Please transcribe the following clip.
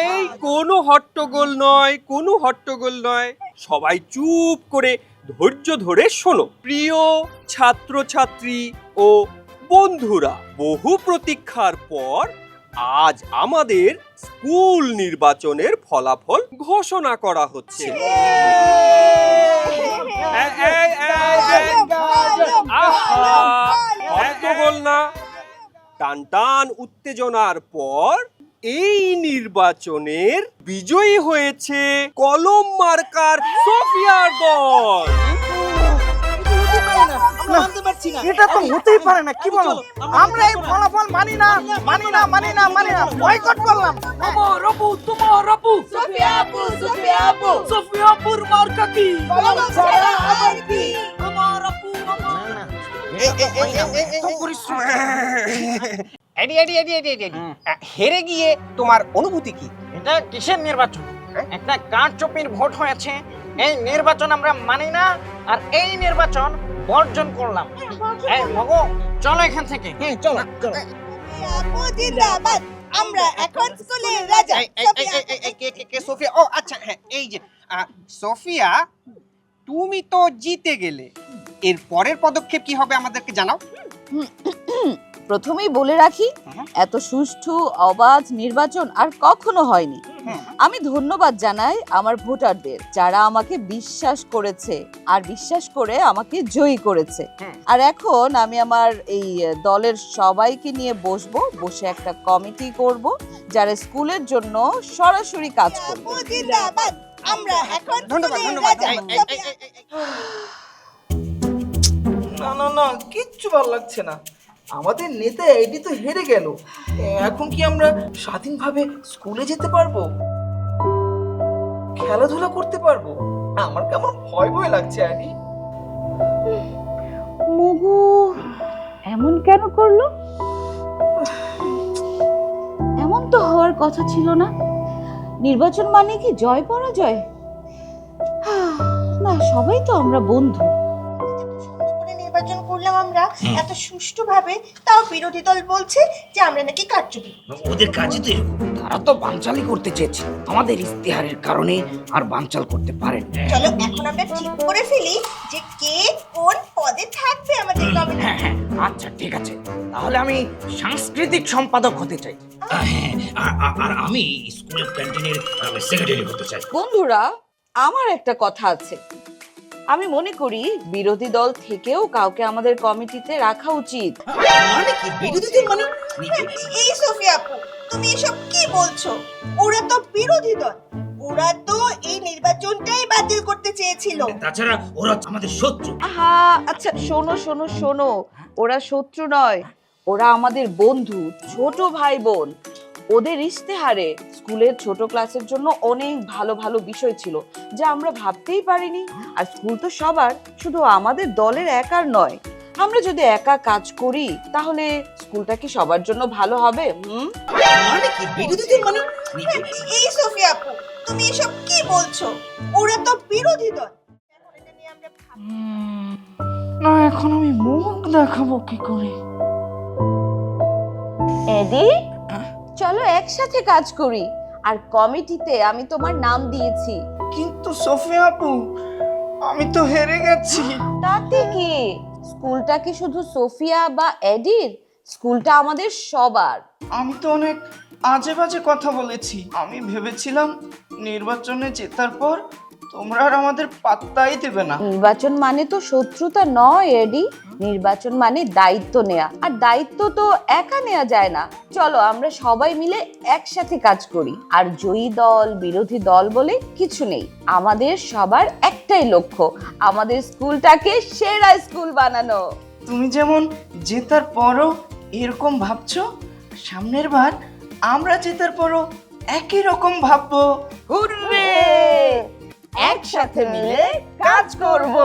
এই কোনো হট্টগোল নয়, কোনো হট্টগোল নয়। সবাই চুপ করে ধৈর্য ধরে শোনো। প্রিয় ছাত্রছাত্রী ও বন্ধুরা, বহু প্রতীক্ষার পর আজ আমাদের স্কুল নির্বাচনের ফলাফল ঘোষণা করা হচ্ছে। হট্টগোল না, টানটান উত্তেজনার পর এই নির্বাচনের বিজয়ী হয়েছে কলম মার্কার সোফিয়ার দল। এটা তো হতেই পারে না, কি বলো? আমরা এই ফলাফল মানি না, মানি না, মানি না, মানি না, বয়কট করলাম। আমার আপু, তোমার আপু, সোফিয়া আপু, সোফিয়া আপু, সোফিয়া আপুর মার্কা কি? কলম ছাড়া আর কি? আমার আপু, আমার হেরে গিয়ে তোমার অনুভূতি কি? এটা কিসের নির্বাচন? একটা কারচুপির ভোট হয়েছে। এই নির্বাচন আমরা মানি না, আর এই নির্বাচন বর্জন করলাম। এই মগো, চলো এখান থেকে। চলো চলো। সোফিয়া আপু জিন্দাবাদ, আমরা এখন স্কুলের রাজা। কে সোফিয়া? ও আচ্ছা, হ্যাঁ, এই যে সোফিয়া, তুমি তো জিতে গেলে, এর পরের পদক্ষেপ কি হবে আমাদেরকে জানাও। প্রথমেই বলে রাখি, এত সুষ্ঠু অবাধ নির্বাচন আর কখনো হয়নি। আমি ধন্যবাদ জানাই আমার ভোটারদের, যারা আমাকে বিশ্বাস করেছে আর বিশ্বাস করে আমাকে জয়ী করেছে। আর এখন আমি আমার এই দলের সবাইকে নিয়ে বসে একটা কমিটি করব, যারা স্কুলের জন্য সরাসরি কাজ করবে। আপু জিন্দাবাদ, আমরা এখন ধন্যবাদ, স্কুলের ধন্যবাদ। রাজা। না না না, কিচ্ছু ভালো লাগছে না। আমাদের নেতা এডি তো হেরে গেল। এখন কি আমরা স্বাধীনভাবে স্কুলে যেতে পারবো, খেলাধুলা করতে পারবো? আমার কেমন ভয় ভয় লাগছে এডি। মগু এমন কেন করলো? এমন তো হওয়ার কথা ছিল না। নির্বাচন মানে কি জয় পরাজয়? না, সবাই তো আমরা বন্ধু। সুন্দর করে নির্বাচন করলাম আমরা এত সুষ্ঠুভাবে, তাও বিরোধী দল বলছে যে আমরা নাকি কারচুপি। ওদের কাজই তো এরকম। তারা তো বানচালই করতে চেয়েছে, আমাদের ইস্তেহারের কারণে আর বানচাল করতে পারেন। চলো এখন আমরা ঠিক করে ফেলি যে কে কোন পদে থাকবে আমাদের কমিটি। হ্যাঁ হ্যাঁ, আচ্ছা ঠিক আছে, তাহলে আমি সাংস্কৃতিক সম্পাদক হতে চাই। আর আমি স্কুলের ক্যান্টিনের সেক্রেটারি হতে চাই। বন্ধুরা, আমার একটা কথা আছে। আমি মনে করি বিরোধী দল থেকেও কাউকে আমাদের কমিটিতে রাখা উচিত। মানে কি বিরোধীদের? মানে এই সোফিয়া আপু, তুমি এসব কি বলছো? ওরা তো বিরোধী দল, ওরা তো এই নির্বাচনটাই বাতিল করতে চেয়েছিল। তাছাড়া ওরা আমাদের শত্রু। আহা, আচ্ছা শোনো শোনো শোনো, ওরা শত্রু নয়, ওরা আমাদের বন্ধু, ছোট ভাই বোন। ওদের ইশতেহারে স্কুলের ছোট ক্লাসের জন্য অনেক ভালো ভালো বিষয় ছিল, যা আমরা ভাবতেই পারিনি। আর স্কুল তো সবার, শুধু আমাদের দলের একার নয়। আমরা যদি একা কাজ করি তাহলে স্কুলটা কি সবার জন্য ভালো হবে? মানে কি বিরোধীদের? মানে এই সোফিয়া আপু, তুমি এসব কি বলছো? ওরা তো বিরোধী দল। এখন এটা নিয়ে আমরা না, এখন আমি মুখ দেখাবো কি করে? এডি, চলো একসাথে কাজ করি। আর কমিটিতে আমি তোমার নাম দিয়েছি। কিন্তু সোফিয়া আপু, আমি তো হেরে গেছি। তাতে কি? স্কুলটা কি শুধু সোফিয়া বা এডির? স্কুলটা আমাদের সবার। আমি তো অনেক আজে বাজে কথা বলেছি। আমি ভেবেছিলাম নির্বাচনে জেতার পর তোমরা আর আমাদের পাত্তাই দেবে না। নির্বাচন মানে তো শত্রুতা নয় এডি, নির্বাচন মানে দায়িত্ব নেয়া, আর দায়িত্ব তো একা নেওয়া যায় না। চলো আমরা সবাই মিলে একসাথে কাজ করি। আর জয়ী দল বিরোধী দল বলে কিছু নেই, আমাদের সবার একটাই লক্ষ্য, আমাদের স্কুলটাকে সেরা স্কুল বানানো। তুমি যেমন জেতার পরও এরকম ভাবছো, সামনের বার আমরা জেতার পরও একই রকম ভাববো। হুররে! একসাথে মিলে কাজ করব।